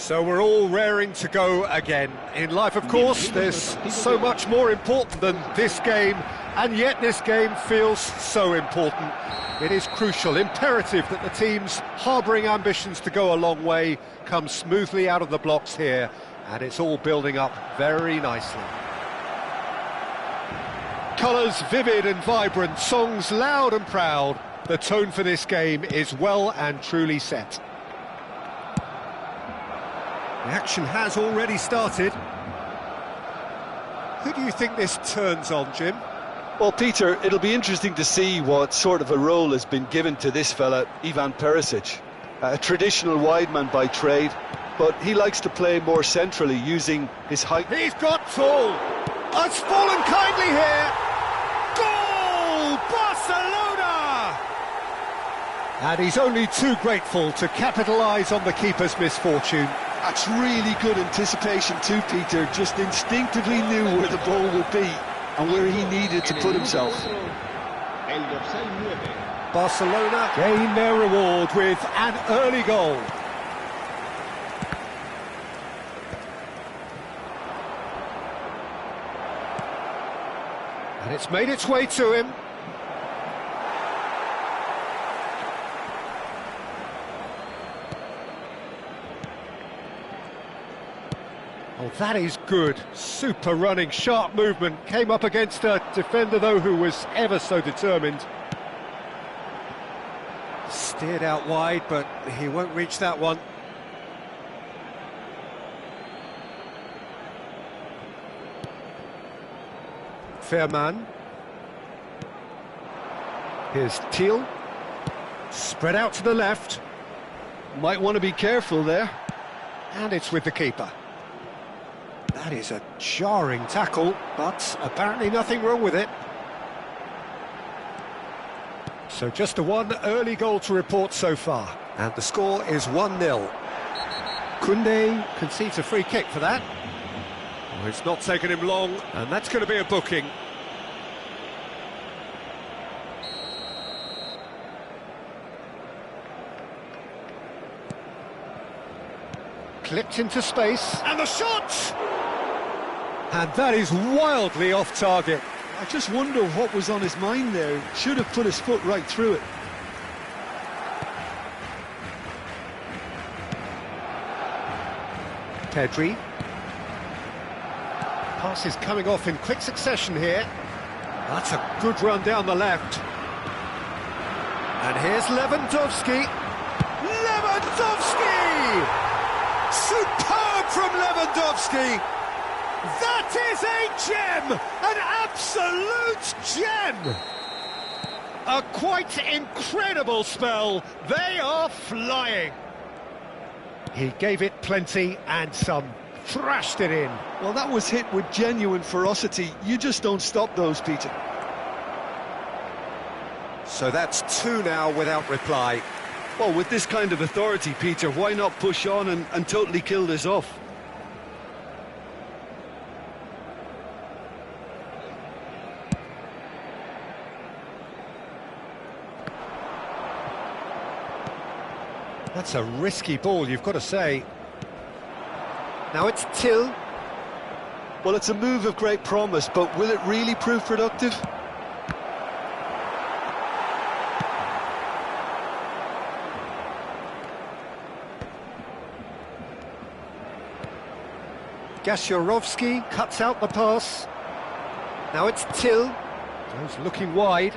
So we're all raring to go again. In life, of course, there's so much more important than this game, and yet this game feels so important. It is crucial, imperative that the teams harbouring ambitions to go a long way come smoothly out of the blocks here, and it's all building up very nicely. Colours vivid and vibrant, songs loud and proud. The tone for this game is well and truly set. The action has already started. Who do you think this turns on, Jim? Well, Peter, it'll be interesting to see what sort of a role has been given to this fella, Ivan Perisic. A traditional wide man by trade, but he likes to play more centrally, using his height. He's got tall! It's fallen kindly here! Goal! Barcelona! And he's only too grateful to capitalise on the keeper's misfortune. That's really good anticipation too, Peter. Just instinctively knew where the ball would be and where he needed to put himself. Barcelona gain their reward with an early goal. And it's made its way to him. Oh, that is good. Super running, sharp movement. Came up against a defender, though, who was ever so determined. Steered out wide, but he won't reach that one. Fair man. Here's Thiel. Spread out to the left. Might want to be careful there. And it's with the keeper. That is a jarring tackle, but apparently nothing wrong with it. So just a one early goal to report so far. And the score is 1-0. Koundé concedes a free kick for that. Well, it's not taken him long, and that's going to be a booking. Clipped into space, and the shot! And that is wildly off target. I just wonder what was on his mind there. Should have put his foot right through it. Pedri. Pass is coming off in quick succession here. That's a good run down the left. And here's Lewandowski. Lewandowski! Superb from Lewandowski! That is a gem! An absolute gem! A quite incredible spell. They are flying. He gave it plenty and some. Thrashed it in. Well, that was hit with genuine ferocity. You just don't stop those, Peter. So that's two now without reply. Well, with this kind of authority, Peter, why not push on and totally kill this off? That's a risky ball, you've got to say. Now it's Till. Well, it's a move of great promise, but will it really prove productive? Gashurovski cuts out the pass. Now it's Till. Goes looking wide.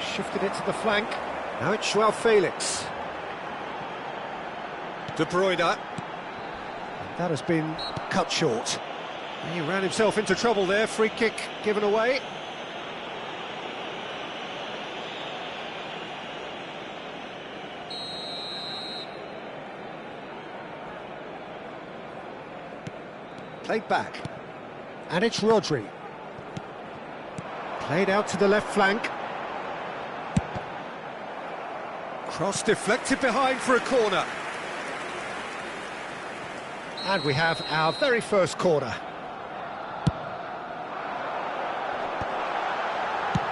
Shifted it to the flank. Now it's Joao Felix. De Bruyne. And that has been cut short. He ran himself into trouble there. Free kick given away. Played back. And it's Rodri. Played out to the left flank. Cross deflected behind for a corner. And we have our very first corner.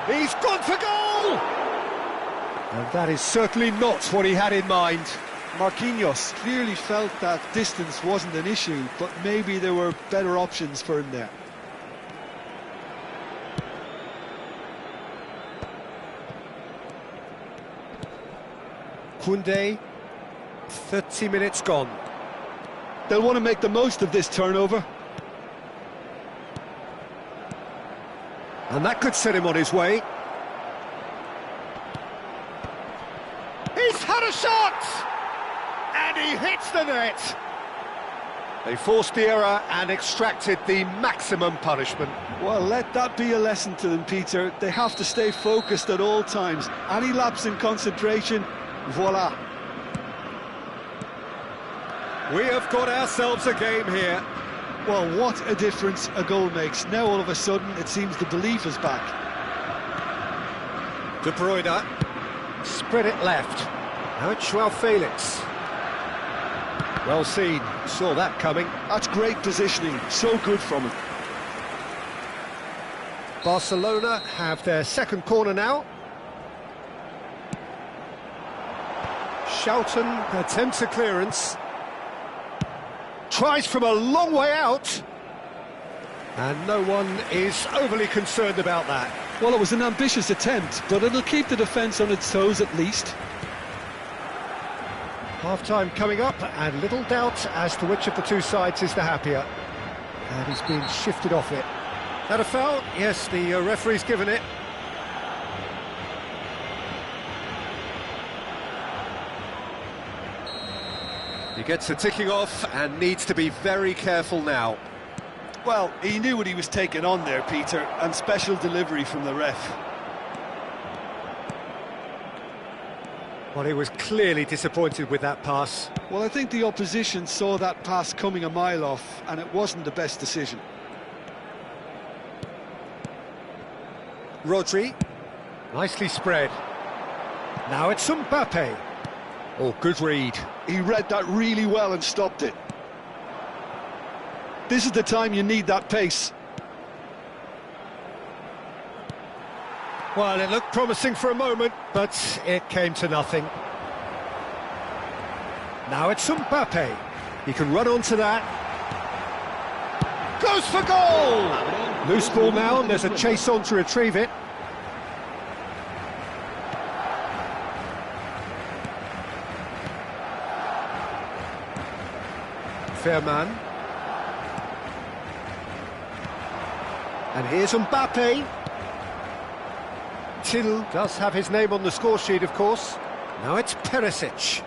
He's gone for goal! And that is certainly not what he had in mind. Marquinhos clearly felt that distance wasn't an issue, but maybe there were better options for him there. Koundé, 30 minutes gone. They'll want to make the most of this turnover. And that could set him on his way. He's had a shot! And he hits the net! They forced the error and extracted the maximum punishment. Well, let that be a lesson to them, Peter. They have to stay focused at all times. Any lapse in concentration, voila. We have got ourselves a game here. Well, what a difference a goal makes. Now all of a sudden it seems the belief is back. De Bruyne spread it left. Now it's Joao Felix. Well seen, saw that coming. That's great positioning, so good from him. Barcelona have their second corner now. Shelton attempts a clearance. Tries from a long way out. And no one is overly concerned about that. Well, it was an ambitious attempt, but it'll keep the defence on its toes at least. Half-time coming up, and little doubt as to which of the two sides is the happier. And he's been shifted off it. That a foul? Yes, the referee's given it. He gets a ticking off and needs to be very careful now. Well, he knew what he was taking on there, Peter, and special delivery from the ref. Well, he was clearly disappointed with that pass. Well, I think the opposition saw that pass coming a mile off, and it wasn't the best decision. Rodri. Nicely spread. Now it's Mbappe. Oh, good read. He read that really well and stopped it. This is the time you need that pace. Well, it looked promising for a moment, but it came to nothing. Now it's Mbappe. He can run onto that. Goes for goal! Loose ball now, and there's a chase on to retrieve it. Fair man. And here's Mbappe. Tyyu does have his name on the score sheet, of course. Now it's Perisic.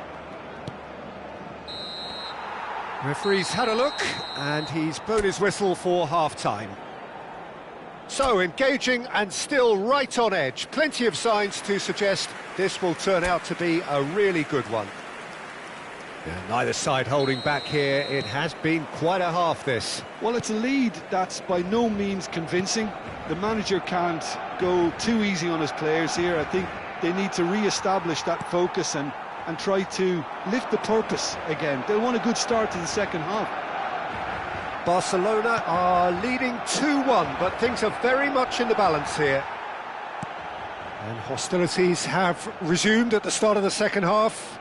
Referee's had a look, and he's blown his whistle for half-time. So, engaging and still right on edge. Plenty of signs to suggest this will turn out to be a really good one. And neither side holding back here. It has been quite a half, this. Well, it's a lead that's by no means convincing. The manager can't go too easy on his players here. I think they need to re-establish that focus and try to lift the purpose again. They'll want a good start to the second half. Barcelona are leading 2-1, but things are very much in the balance here. And hostilities have resumed at the start of the second half.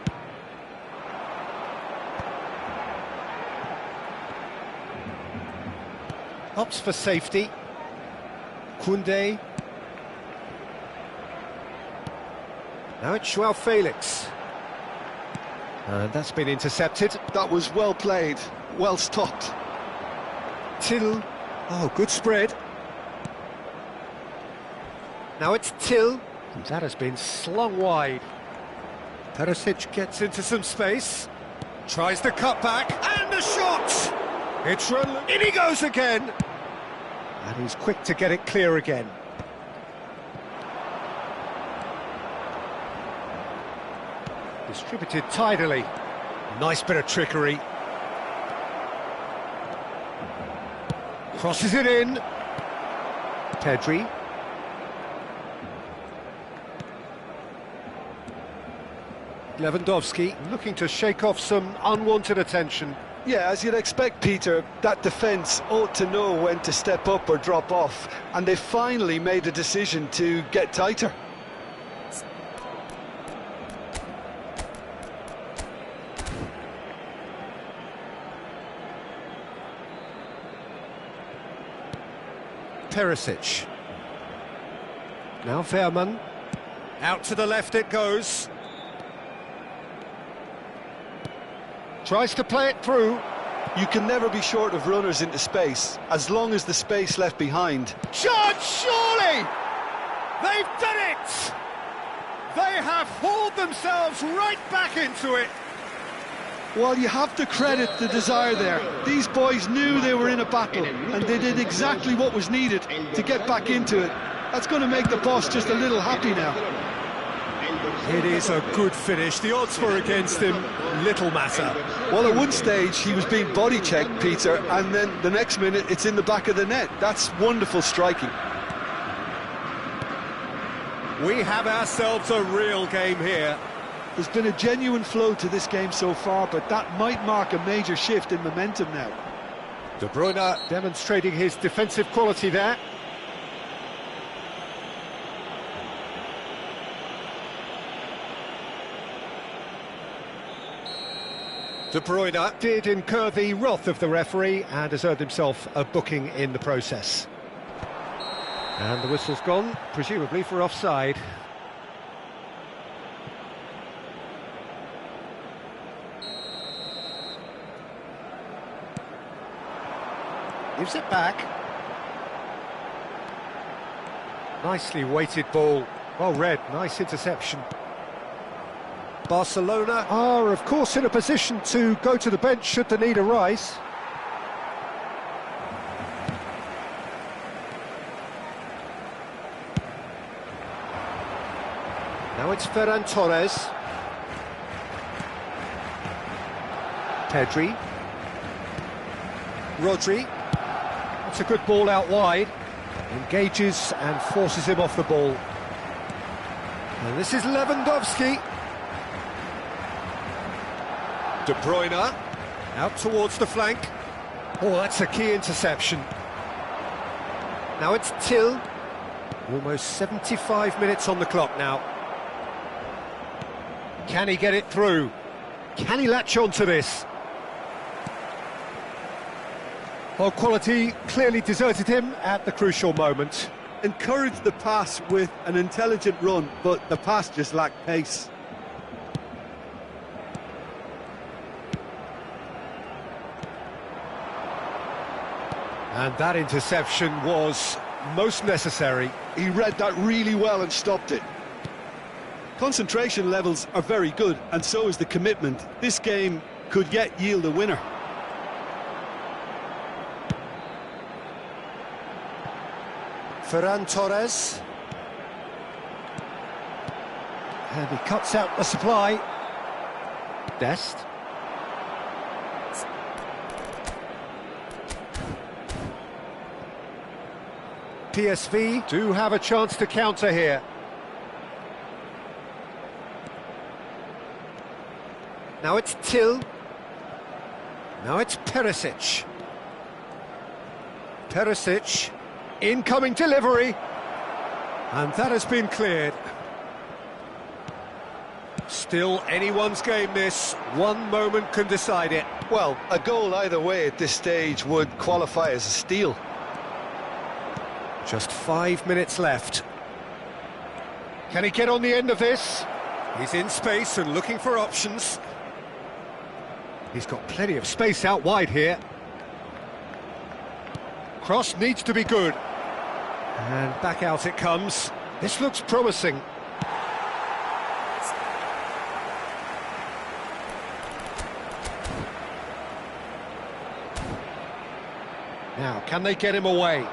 Opts for safety. Koundé. Now it's Joao Felix. And that's been intercepted. That was well played, well stopped. Tyyu. Oh, good spread. Now it's Tyyu. That has been slung wide. Perisic gets into some space. Tries the cutback, and a shot! It's run, in he goes again! And he's quick to get it clear again. Distributed tidily. Nice bit of trickery. Crosses it in. Pedri. Lewandowski looking to shake off some unwanted attention. Yeah, as you'd expect, Peter, that defence ought to know when to step up or drop off, and they finally made a decision to get tighter. Perisic. Now Veerman. Out to the left it goes. Tries to play it through. You can never be short of runners into space, as long as the space left behind. Chance, surely! They've done it! They have hauled themselves right back into it. Well, you have to credit the desire there. These boys knew they were in a battle, and they did exactly what was needed to get back into it. That's going to make the boss just a little happy now. It is a good finish. The odds were against him, little matter. Well, at one stage he was being body checked, Peter, and then the next minute it's in the back of the net. That's wonderful striking. We have ourselves a real game here. There's been a genuine flow to this game so far, but that might mark a major shift in momentum now. De Bruyne demonstrating his defensive quality there. De Bruyne did incur the wrath of the referee and has earned himself a booking in the process. And the whistle's gone, presumably for offside. Gives it back. Nicely weighted ball. Well read, nice interception. Barcelona are, of course, in a position to go to the bench should the need arise. Now it's Ferran Torres. Pedri. Rodri. That's a good ball out wide. Engages and forces him off the ball. And this is Lewandowski. De Bruyne, out towards the flank. Oh, that's a key interception. Now it's Till. Almost 75 minutes on the clock now. Can he get it through? Can he latch on to this? Well, quality clearly deserted him at the crucial moment. Encouraged the pass with an intelligent run, but the pass just lacked pace. And that interception was most necessary. He read that really well and stopped it. Concentration levels are very good, and so is the commitment. This game could yet yield a winner. Ferran Torres. And he cuts out the supply. Dest. PSV do have a chance to counter here. Now it's Till. Now it's Perisic. Perisic. Incoming delivery. And that has been cleared. Still anyone's game this. One moment can decide it. Well, a goal either way at this stage would qualify as a steal. Just 5 minutes left. Can he get on the end of this? He's in space and looking for options. He's got plenty of space out wide here. Cross needs to be good. And back out it comes. This looks promising. Now, can they get him away?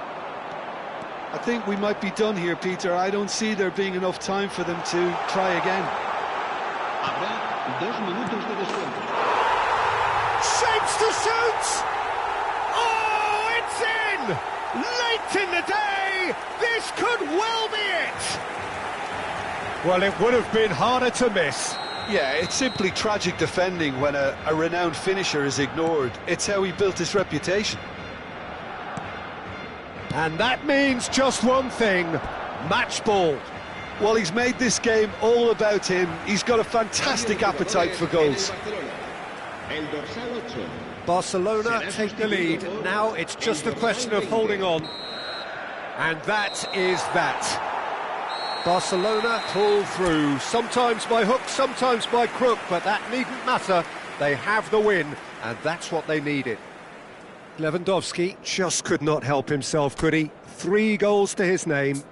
I think we might be done here, Peter. I don't see there being enough time for them to try again. Shapes to shoot! Oh, it's in! Late in the day, this could well be it! Well, it would have been harder to miss. Yeah, it's simply tragic defending when a renowned finisher is ignored. It's how he built his reputation. And that means just one thing, match ball. Well, he's made this game all about him. He's got a fantastic appetite for goals. Barcelona take the lead. Now it's just a question of holding on. And that is that. Barcelona pull through, sometimes by hook, sometimes by crook, but that needn't matter. They have the win, and that's what they needed. Lewandowski just could not help himself, could he? 3 goals to his name.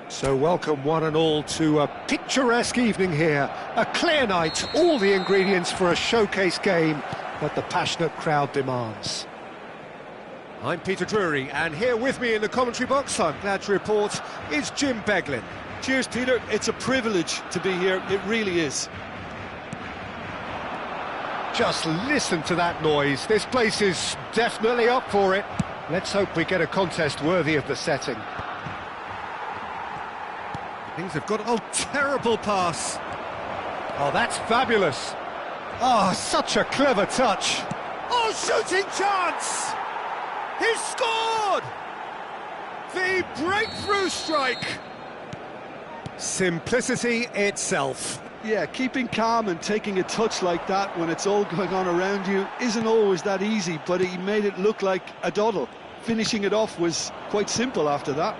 So welcome one and all to a picturesque evening here. A clear night, all the ingredients for a showcase game that the passionate crowd demands. I'm Peter Drury, and here with me in the commentary box, I'm glad to report, is Jim Beglin. Cheers, Peter. It's a privilege to be here. It really is. Just listen to that noise. This place is definitely up for it. Let's hope we get a contest worthy of the setting. Things have got... Oh, terrible pass. Oh, that's fabulous. Oh, such a clever touch. Oh, shooting chance! He's scored! The breakthrough strike! Simplicity itself. Yeah, keeping calm and taking a touch like that when it's all going on around you isn't always that easy, but he made it look like a doddle. Finishing it off was quite simple after that.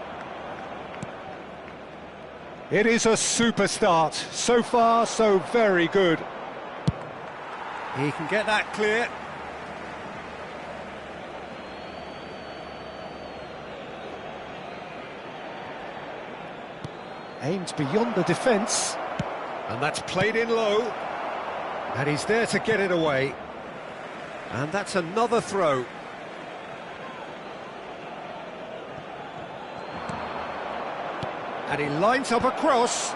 It is a super start. So far, so very good. He can get that clear. Aimed beyond the defence. And that's played in low. And he's there to get it away. And that's another throw. And he lines up a cross.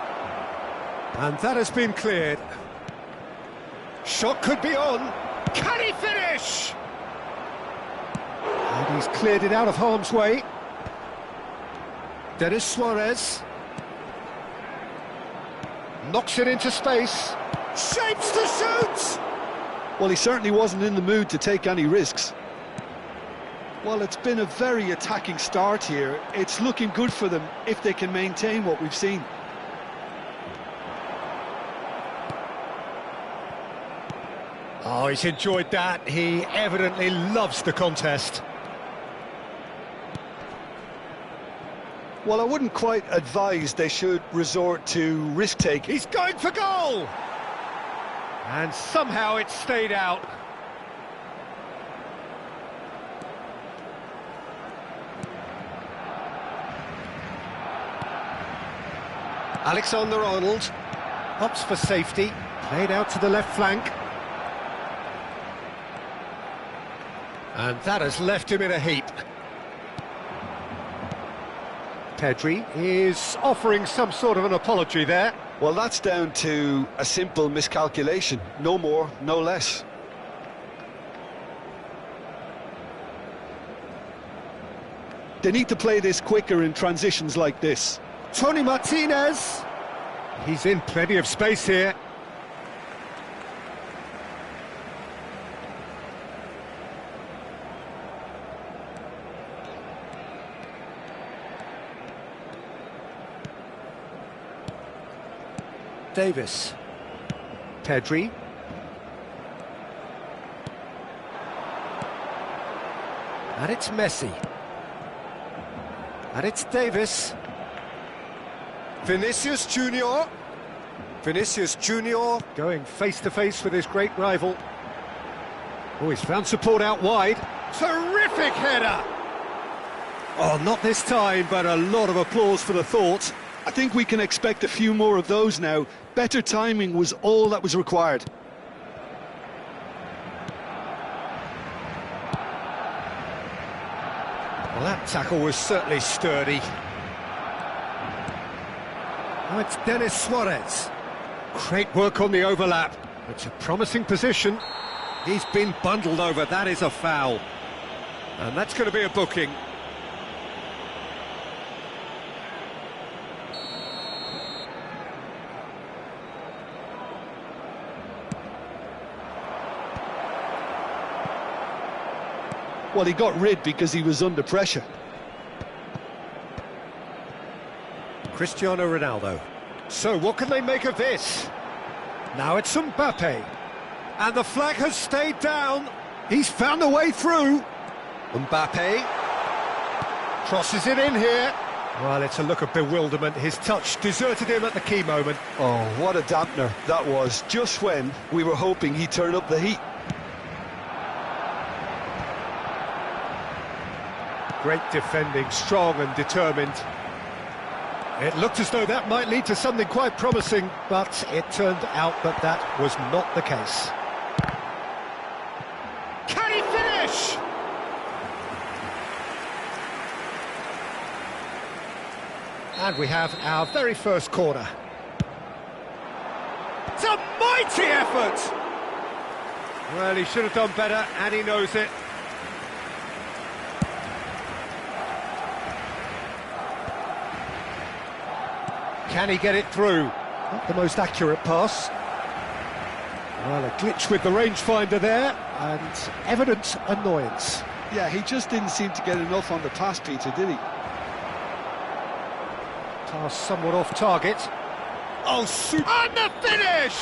And that has been cleared. Shot could be on. Can he finish? And he's cleared it out of harm's way. Denis Suarez. Knocks it into space. Shapes to shoot! Well, he certainly wasn't in the mood to take any risks. Well, it's been a very attacking start here. It's looking good for them if they can maintain what we've seen. Oh, he's enjoyed that. He evidently loves the contest. Well, I wouldn't quite advise they should resort to risk-taking. He's going for goal! And somehow it stayed out. Alexander-Arnold opts for safety, played out to the left flank. And that has left him in a heap. Pedri is offering some sort of an apology there. Well, that's down to a simple miscalculation. No more, no less. They need to play this quicker in transitions like this. Tony Martinez. He's in plenty of space here. Davis. Pedri. And it's Messi. And it's Davis. Vinicius Junior. Vinicius Junior going face-to-face with his great rival. Oh, he's found support out wide. Terrific header! Oh, not this time, but a lot of applause for the thought. I think we can expect a few more of those now. Better timing was all that was required. Well, that tackle was certainly sturdy. Oh, it's Denis Suarez. Great work on the overlap. It's a promising position. He's been bundled over. That is a foul. And that's going to be a booking. Well, he got rid because he was under pressure. Cristiano Ronaldo. So what can they make of this? Now it's Mbappe. And the flag has stayed down. He's found a way through. Mbappe crosses it in here. Well, it's a look of bewilderment. His touch deserted him at the key moment. Oh, what a dampener that was, just when we were hoping he'd turn up the heat. Great defending, strong and determined. It looked as though that might lead to something quite promising, but it turned out that that was not the case. Can he finish? And we have our very first corner. It's a mighty effort! Well, he should have done better, and he knows it. Can he get it through? Not the most accurate pass. Well, a glitch with the rangefinder there, and evident annoyance. Yeah, he just didn't seem to get enough on the pass, Peter, did he? Pass somewhat off target. Oh, super! And the finish!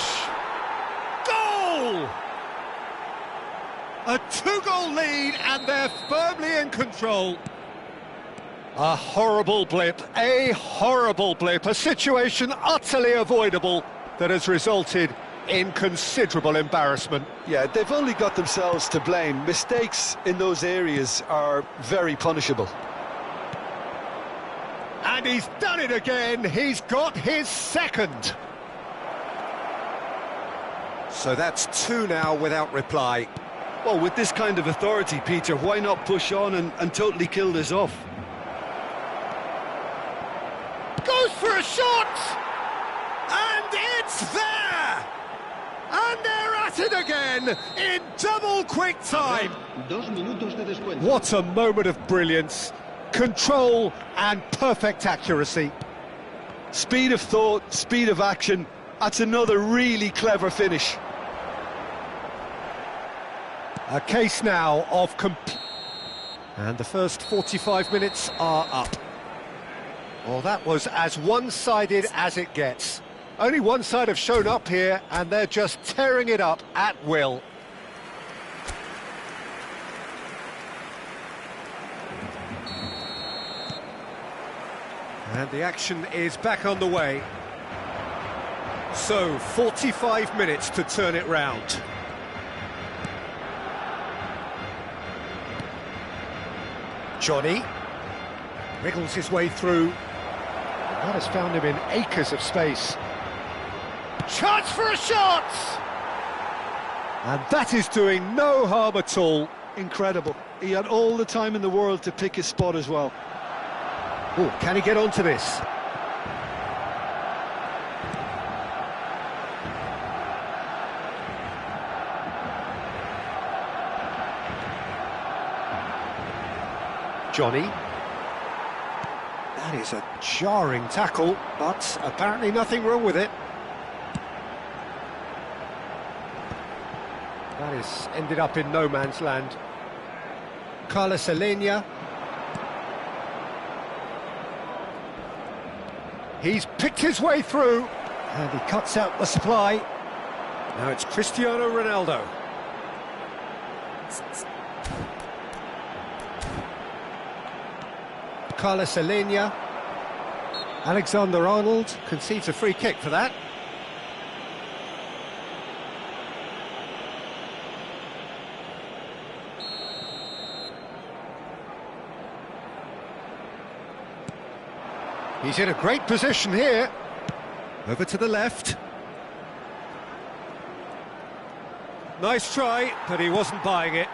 Goal! A 2-goal lead, and they're firmly in control. A horrible blip, a situation utterly avoidable that has resulted in considerable embarrassment. Yeah, they've only got themselves to blame. Mistakes in those areas are very punishable. And he's done it again, he's got his second. So that's 2 now without reply. Well, with this kind of authority, Peter, why not push on and totally kill this off? Goes for a shot! And it's there! And they're at it again in double quick time. What a moment of brilliance, control and perfect accuracy. Speed of thought, speed of action. That's another really clever finish. A case now of and the first 45 minutes are up. Well, that was as one-sided as it gets. Only one side have shown up here, and they're just tearing it up at will. And the action is back on the way. So, 45 minutes to turn it round. Johnny wriggles his way through. That has found him in acres of space. Chance for a shot! And that is doing no harm at all. Incredible. He had all the time in the world to pick his spot as well. Oh, can he get onto this? Johnny. That is a jarring tackle, but apparently nothing wrong with it. That has ended up in no man's land. Carlos Alenia. He's picked his way through, and he cuts out the supply. Now it's Cristiano Ronaldo. Carlos Alenia. Alexander-Arnold concedes a free kick for that. He's in a great position here. Over to the left. Nice try, but he wasn't buying it.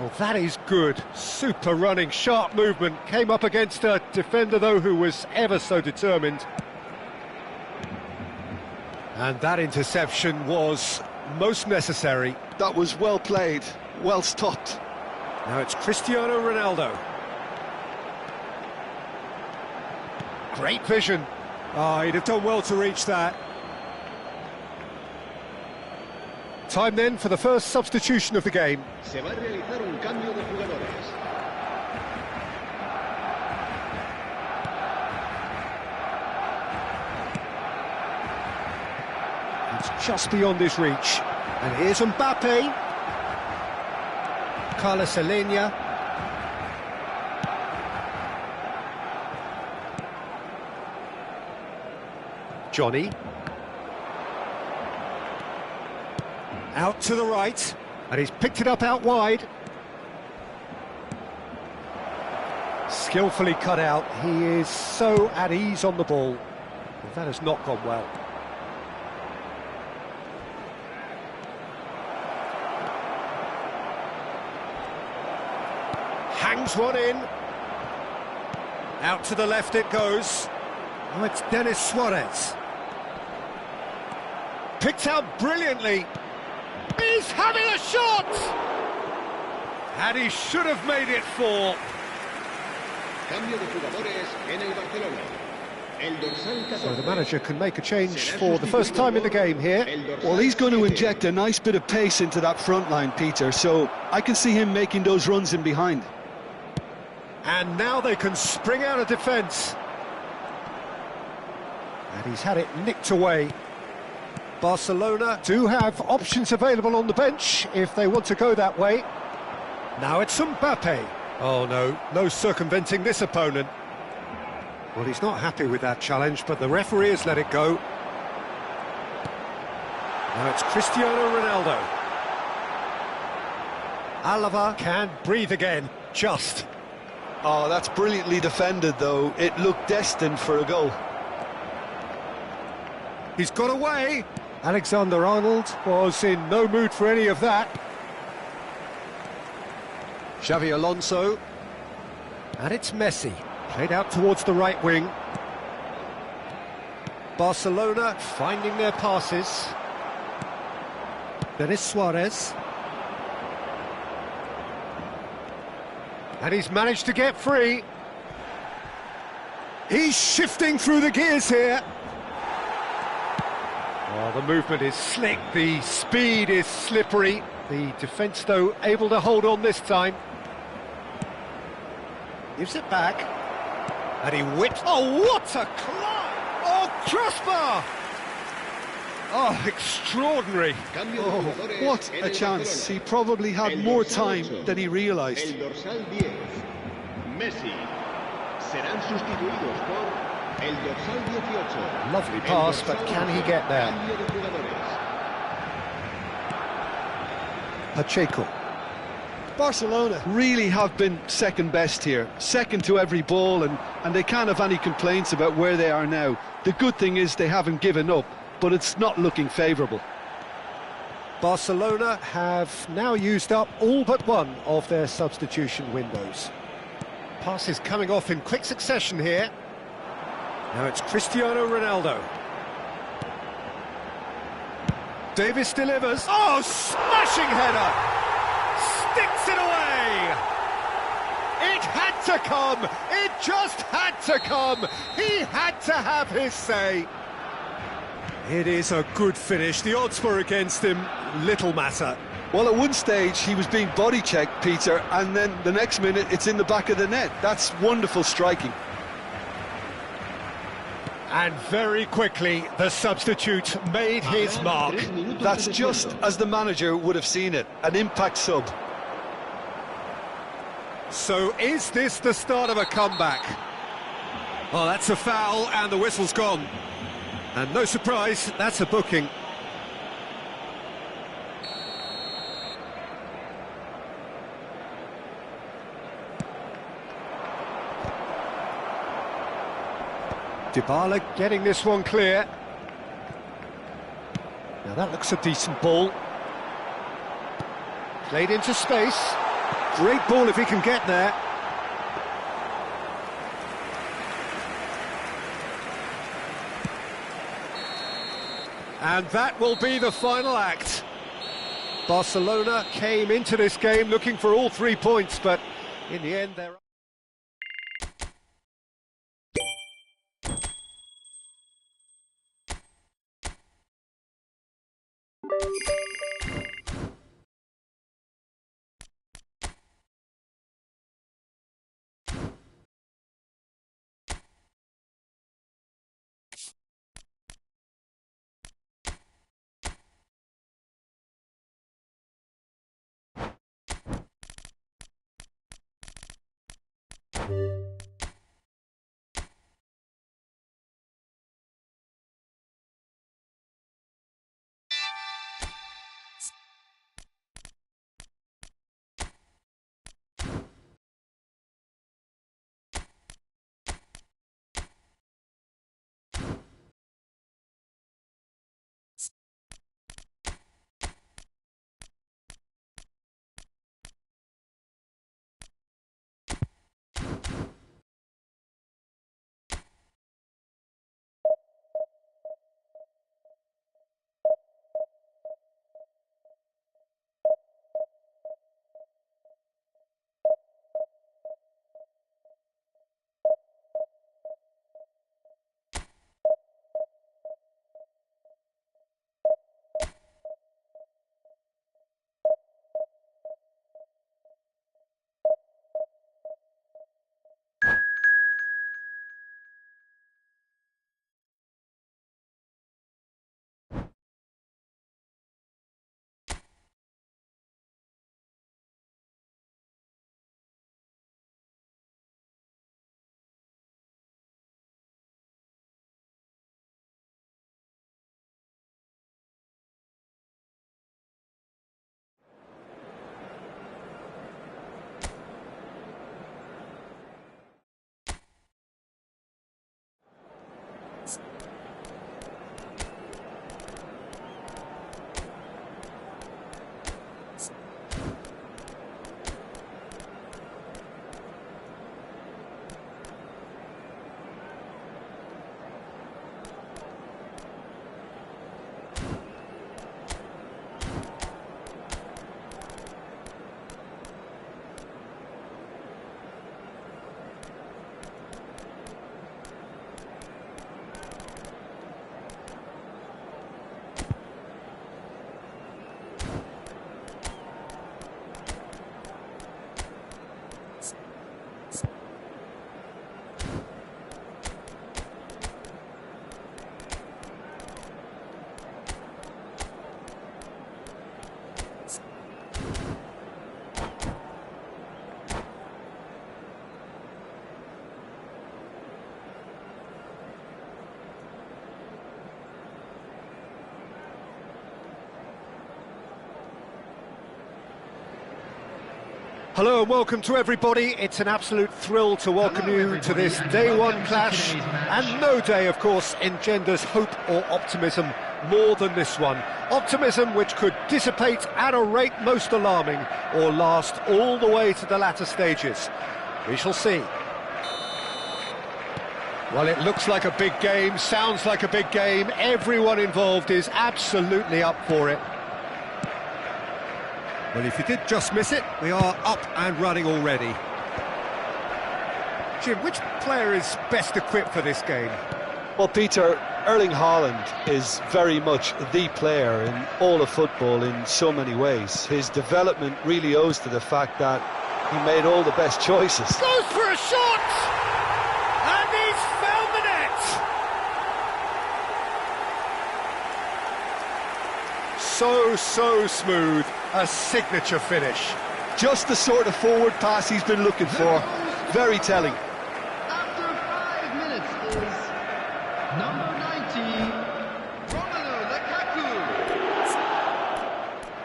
Oh, that is good. Super running, sharp movement. Came up against a defender, though, who was ever so determined. And that interception was most necessary. That was well played, well stopped. Now it's Cristiano Ronaldo. Great vision. Oh, he'd have done well to reach that. Time then for the first substitution of the game. Se va a realizar un cambio de jugadores. It's just beyond his reach. And here's Mbappe. Carlos Alenia. Johnny. Out to the right, and he's picked it up out wide. skillfully cut out. He is so at ease on the ball. But that has not gone well. Hangs one in. Out to the left it goes. Oh, it's Denis Suarez. Picked out brilliantly. He's having a shot! And he should have made it 4. Cambio de jugadores en el Barcelona. El dorsal 14. So the manager can make a change for the first time in the game here. Well, he's going to inject a nice bit of pace into that front line, Peter, so I can see him making those runs in behind. And now they can spring out of defence. And he's had it nicked away. Barcelona do have options available on the bench if they want to go that way. Now it's Mbappe. Oh no, no circumventing this opponent. Well, he's not happy with that challenge, but the referee has let it go. Now it's Cristiano Ronaldo. Alava can breathe again, just. Oh, that's brilliantly defended, though. It looked destined for a goal. He's got away. Alexander-Arnold was in no mood for any of that. Xavi Alonso. And it's Messi. Played out towards the right wing. Barcelona finding their passes. Denis Suarez. And he's managed to get free. He's shifting through the gears here. Oh, the movement is slick, the speed is slippery. The defence, though, able to hold on this time. Gives it back. And he whips. Oh, what a climb! Oh, crossbar! Oh, extraordinary. Oh, what a chance. He probably had more time than he realised. El dorsal 10. Messi. Serán sustituidos por el dorsal 18. Lovely pass, but can he get there? Cambio de jugadores. Pacheco. Barcelona really have been second best here, second to every ball, and they can't have any complaints about where they are now. The good thing is they haven't given up, but it's not looking favourable. Barcelona have now used up all but one of their substitution windows. Passes coming off in quick succession here. Now it's Cristiano Ronaldo. Davis delivers. Oh, smashing header! Sticks it away! It had to come! It just had to come! He had to have his say! It is a good finish. The odds were against him. Little matter. Well, at one stage he was being body checked, Peter, and then the next minute it's in the back of the net. That's wonderful striking. And very quickly the substitute made his mark. That's just as the manager would have seen it, an impact sub. So is this the start of a comeback? Oh, that's a foul and the whistle's gone. And no surprise, that's a booking. Dybala getting this one clear. Now that looks a decent ball. Played into space. Great ball if he can get there. And that will be the final act. Barcelona came into this game looking for all 3 points, but in the end they're... Hello and welcome to everybody. It's an absolute thrill to welcome you to this day one clash, and no day, of course, engenders hope or optimism more than this one. Optimism which could dissipate at a rate most alarming or last all the way to the latter stages. We shall see. Well, it looks like a big game, sounds like a big game. Everyone involved is absolutely up for it. Well, if you did just miss it, we are up and running already. Jim, which player is best equipped for this game? Well, Peter, Erling Haaland is very much the player in all of football in so many ways. His development really owes to the fact that he made all the best choices. Goes for a shot! And he's found the net! So smooth. A signature finish. Just the sort of forward pass he's been looking for. Very telling. After 5 minutes is number 90, Romelu Lukaku.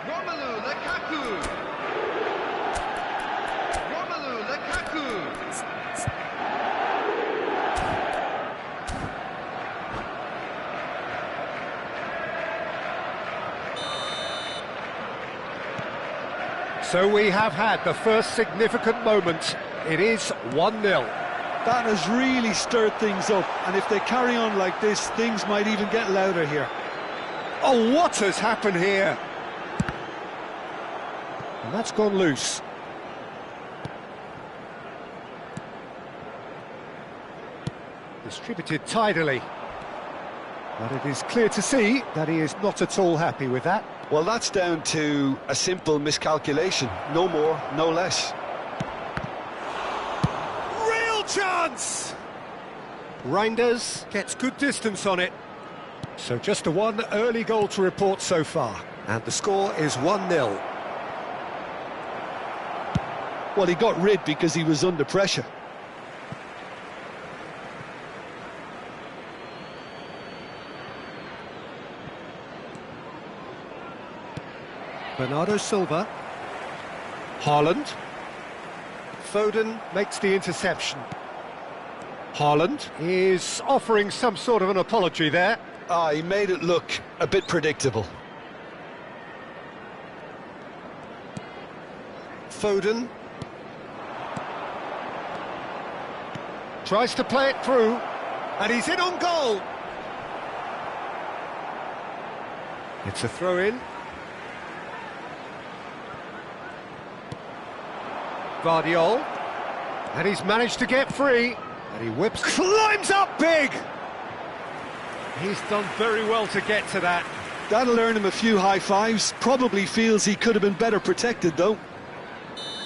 Romelu Lukaku. Romelu Lukaku. So we have had the first significant moment. It is 1-0. That has really stirred things up, and if they carry on like this, things might even get louder here. Oh, what has happened here? And that's gone loose. Distributed tidily. But it is clear to see that he is not at all happy with that. Well, that's down to a simple miscalculation. No more, no less. Real chance! Reinders gets good distance on it. So just a one early goal to report so far. And the score is 1-0. Well, he got rid because he was under pressure. Bernardo Silva. Haaland. Foden makes the interception. Haaland is offering some sort of an apology there. He made it look a bit predictable. Foden. Tries to play it through, and he's in on goal. It's a throw-in. Guardiola, and he's managed to get free, and he whips, climbs up big! He's done very well to get to that. That'll earn him a few high fives. Probably feels he could have been better protected, though.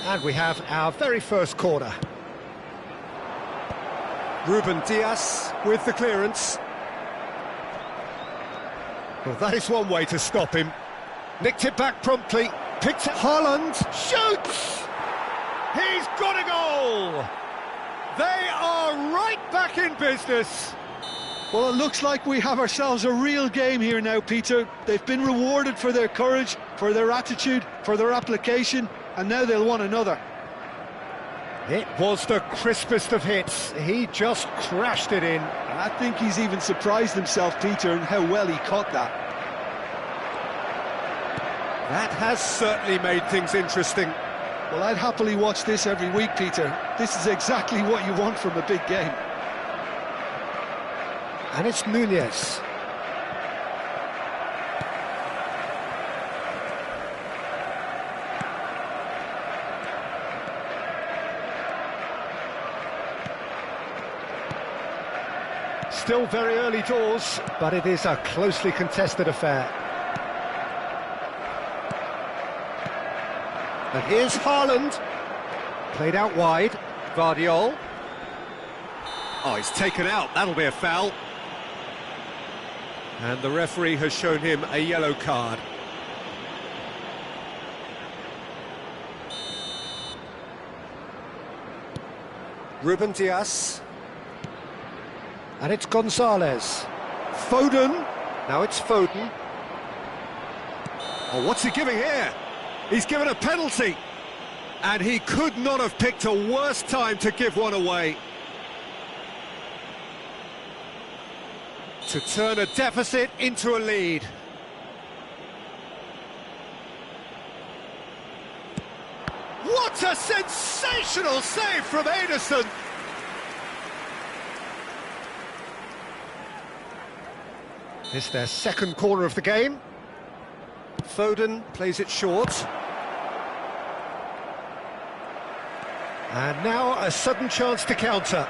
And we have our very first corner. Ruben Dias with the clearance. Well, that is one way to stop him. Nicked it back promptly, picked it, Haaland, shoots! He's got a goal! They are right back in business. Well, it looks like we have ourselves a real game here now, Peter. They've been rewarded for their courage, for their attitude, for their application, and now they'll want another. It was the crispest of hits. He just crashed it in. I think he's even surprised himself, Peter, in how well he caught that. That has certainly made things interesting. Well, I'd happily watch this every week, Peter. This is exactly what you want from a big game. And it's Nunez. Still very early doors, but it is a closely contested affair. And here's Haaland. Played out wide. Guardiola. Oh, he's taken out. That'll be a foul. And the referee has shown him a yellow card. Ruben Dias. And it's Gonzalez. Foden. Now it's Foden. Oh, what's he giving here? He's given a penalty. And he could not have picked a worse time to give one away. To turn a deficit into a lead. What a sensational save from Ederson! It's their second corner of the game. Foden plays it short. And now a sudden chance to counter.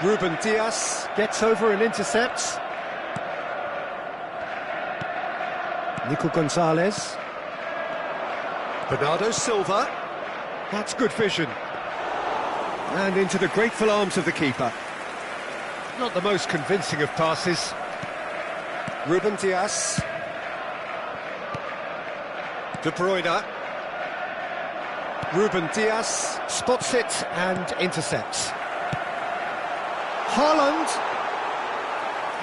Ruben Dias gets over and intercepts. Nico Gonzalez. Bernardo Silva. That's good vision. And into the grateful arms of the keeper. Not the most convincing of passes. Ruben Dias. De Bruyne. Ruben Dias spots it and intercepts. Haaland.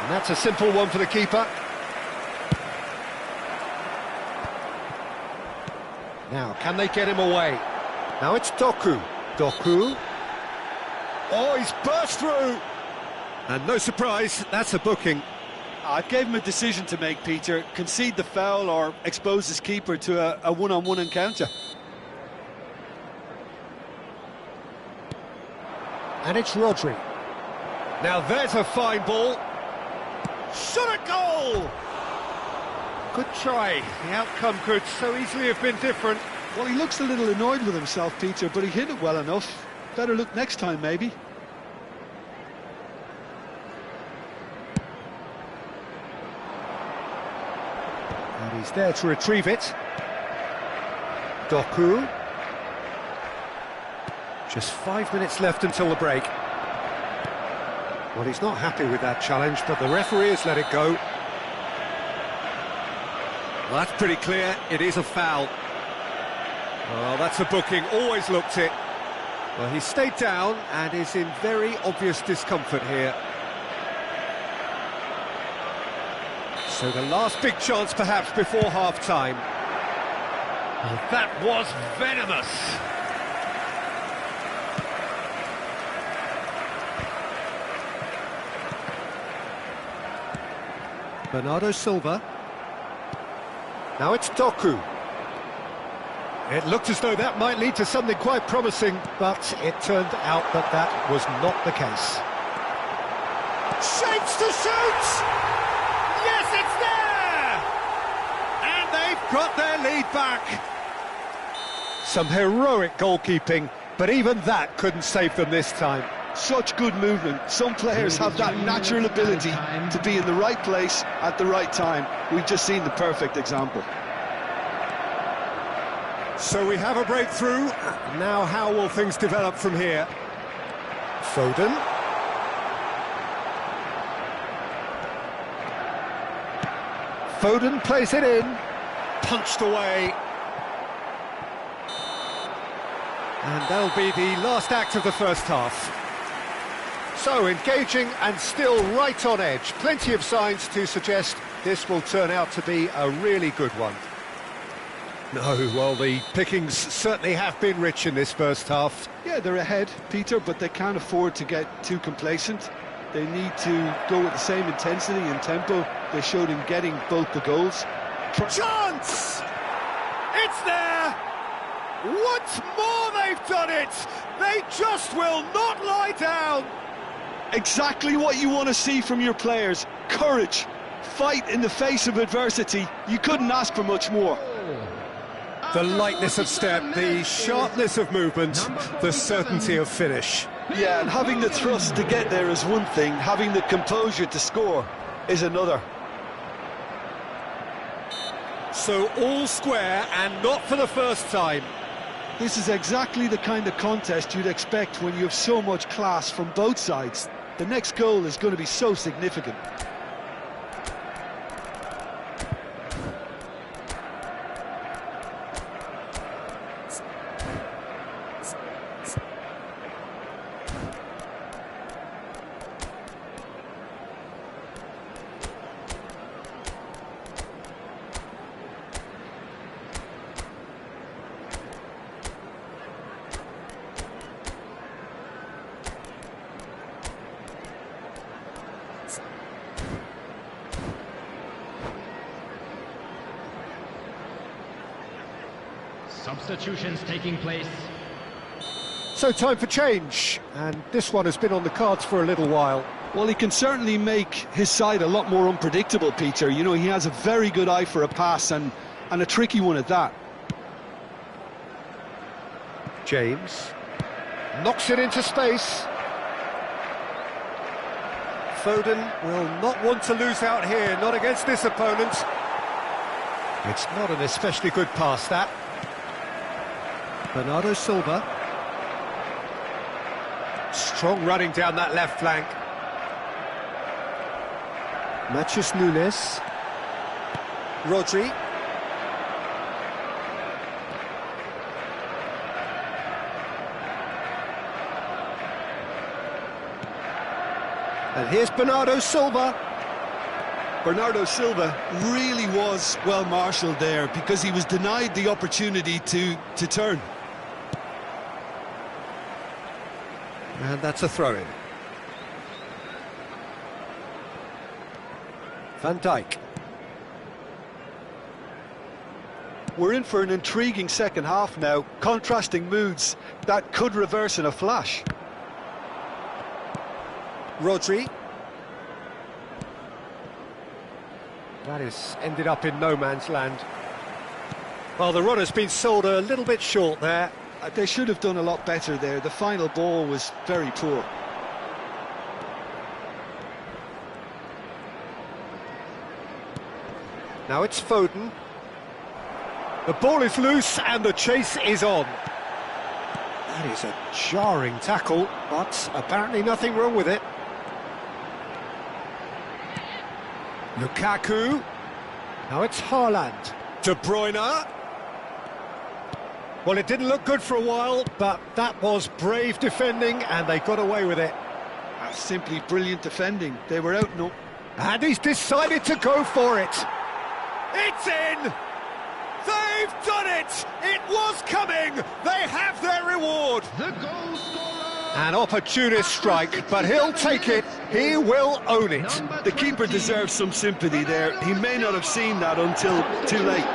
And that's a simple one for the keeper. Now, can they get him away? Now it's Doku. Doku. Oh, he's burst through. And no surprise, that's a booking. I gave him a decision to make, Peter. Concede the foul or expose his keeper to a one-on-one encounter. And it's Rodri. Now there's a fine ball. Shot a goal! Good try. The outcome could so easily have been different. Well, he looks a little annoyed with himself, Peter, but he hit it well enough. Better look next time, maybe. And he's there to retrieve it. Doku. Just 5 minutes left until the break. Well, he's not happy with that challenge, but the referee has let it go. Well, that's pretty clear. It is a foul. Well, that's a booking. Always looked it. Well, he stayed down and is in very obvious discomfort here. So the last big chance, perhaps, before half-time. Well, that was venomous. Bernardo Silva. Now it's Doku. It looked as though that might lead to something quite promising, but it turned out that that was not the case. Shapes to shoot! Yes, it's there! And they've got their lead back. Some heroic goalkeeping, but even that couldn't save them this time. Such good movement. Some players have that natural ability to be in the right place at the right time. We've just seen the perfect example. So we have a breakthrough. Now how will things develop from here? Foden. Foden plays it in. Punched away. And that'll be the last act of the first half. So engaging and still right on edge. Plenty of signs to suggest this will turn out to be a really good one. No, well, the pickings certainly have been rich in this first half. Yeah, they're ahead, Peter, but they can't afford to get too complacent. They need to go with the same intensity and tempo they showed in getting both the goals. Chance! It's there! Once more they've done it! They just will not lie down! Exactly what you want to see from your players. Courage, fight in the face of adversity. You couldn't ask for much more. The lightness of step, the sharpness of movement, the certainty of finish. Yeah, and having the thrust to get there is one thing, having the composure to score is another. So all square and not for the first time. This is exactly the kind of contest you'd expect when you have so much class from both sides. The next goal is going to be so significant. Substitutions taking place. So time for change, and this one has been on the cards for a little while. Well, he can certainly make his side a lot more unpredictable, Peter. You know, he has a very good eye for a pass, and a tricky one at that. James knocks it into space. Foden will not want to lose out here, not against this opponent. It's not an especially good pass, that. Bernardo Silva. Strong running down that left flank. Matheus Nunes. Rodri. And here's Bernardo Silva. Bernardo Silva really was well marshalled there because he was denied the opportunity to turn. And that's a throw-in. Van Dijk. We're in for an intriguing second half now. Contrasting moods that could reverse in a flash. Rodri. That is ended up in no man's land. Well, the run has been sold a little bit short there. They should have done a lot better there. The final ball was very poor. Now it's Foden. The ball is loose and the chase is on. That is a jarring tackle, but apparently nothing wrong with it. Lukaku. Now it's Haaland. De Bruyne. Well, it didn't look good for a while, but that was brave defending and they got away with it. That's simply brilliant defending. They were out, no. And he's decided to go for it. It's in! They've done it! It was coming! They have their reward! The goal scorer! An opportunist strike, but he'll take it. He will own it. The keeper deserves some sympathy there. He may not have seen that until too late.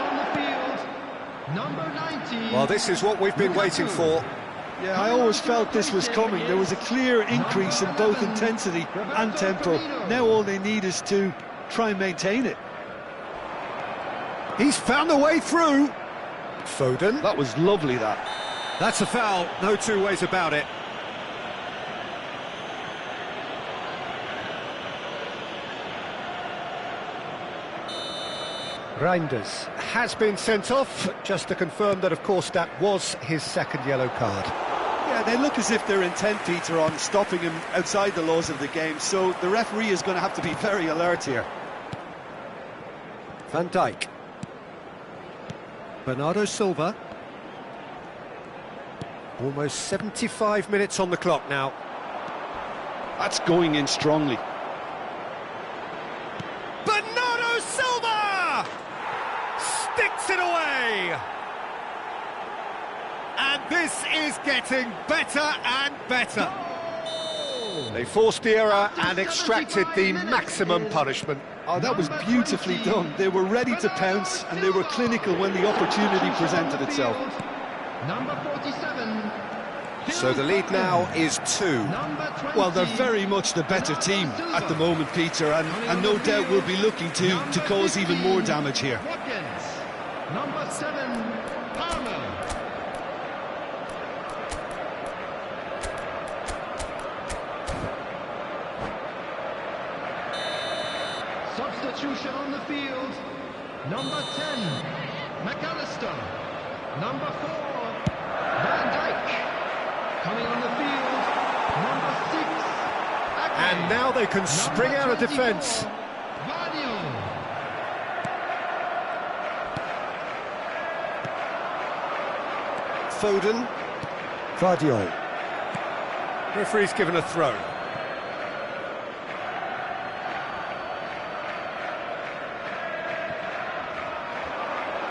Number 19. Well, this is what we've been waiting for. Yeah, I always felt this was coming. There was a clear increase in both intensity and tempo. Now all they need is to try and maintain it. He's found a way through. Foden. That was lovely, that. That's a foul, no two ways about it. Reinders has been sent off, just to confirm that, of course, that was his second yellow card. Yeah, they look as if they're intent, Peter, on stopping him outside the laws of the game, so the referee is going to have to be very alert here. Van Dijk. Bernardo Silva. Almost 75 minutes on the clock now. That's going in strongly. Bernardo Silva! Sticks it away! And this is getting better and better. They forced the error and extracted the maximum punishment. Oh, that was beautifully done. They were ready to pounce and they were clinical when the opportunity presented itself. Number 47. So the lead now is 2. Well, they're very much the better team at the moment, Peter, and no doubt will be looking to cause even more damage here. Number 7, Palmer. Substitution on the field. Number 10, McAllister. Number 4, Van Dijk. Coming on the field, number 6, Ake. And now they can spring out of defence. Foden. Vardiol. Referee's given a throw.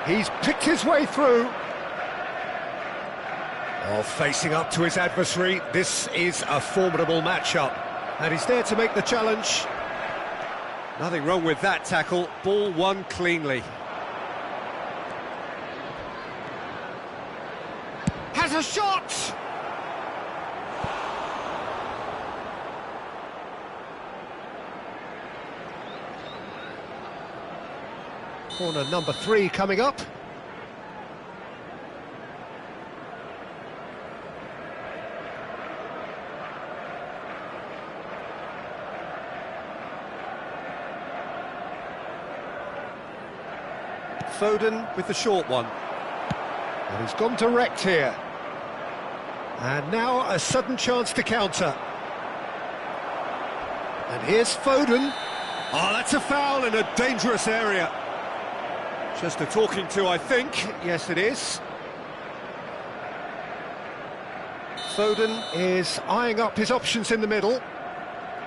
He's picked his way through. Oh, facing up to his adversary, this is a formidable matchup. And he's there to make the challenge. Nothing wrong with that tackle, ball won cleanly. a shot! Corner number 3 coming up. Foden with the short one. And he's gone direct here. And now a sudden chance to counter. And here's Foden. Oh, that's a foul in a dangerous area. Just a talking to, I think. Yes, it is. Foden is eyeing up his options in the middle.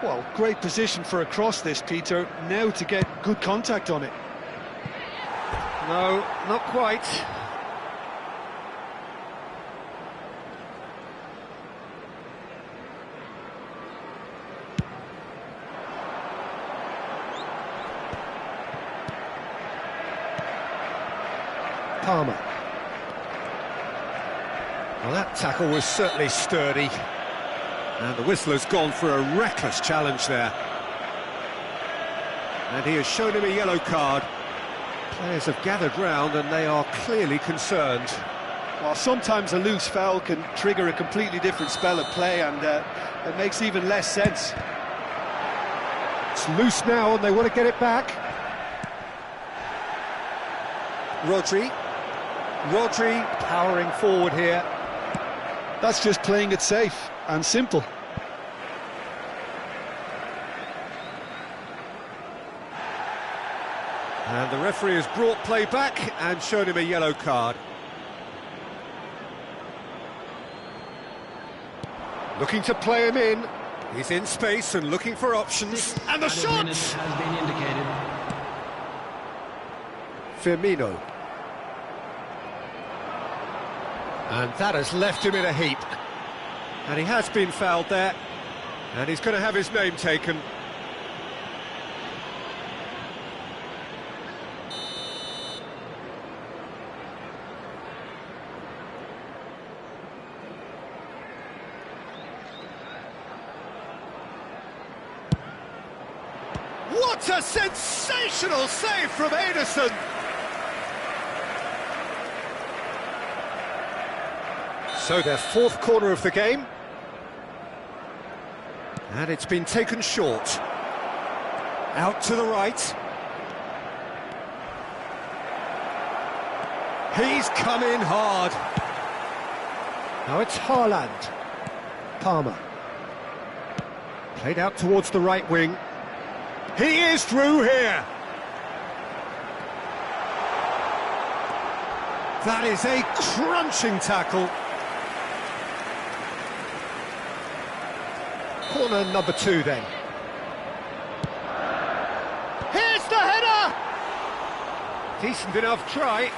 Well, great position for a cross this, Peter. Now to get good contact on it. No, not quite. Palmer. Well, that tackle was certainly sturdy. And the whistler's gone for a reckless challenge there. And he has shown him a yellow card. Players have gathered round and they are clearly concerned. Well, sometimes a loose foul can trigger a completely different spell of play, and it makes even less sense. It's loose now and they want to get it back. Rodri powering forward here. That's just playing it safe and simple. And the referee has brought play back and shown him a yellow card. Looking to play him in. He's in space and looking for options. And the shot! Has been indicated. Firmino. And that has left him in a heap. And he has been fouled there. And he's going to have his name taken. What a sensational save from Ederson! So their 4th corner of the game. And it's been taken short. Out to the right. He's come in hard. Now it's Haaland. Palmer. Played out towards the right wing. He is through here. That is a crunching tackle. Corner number 2 then. Here's the header! Decent enough try.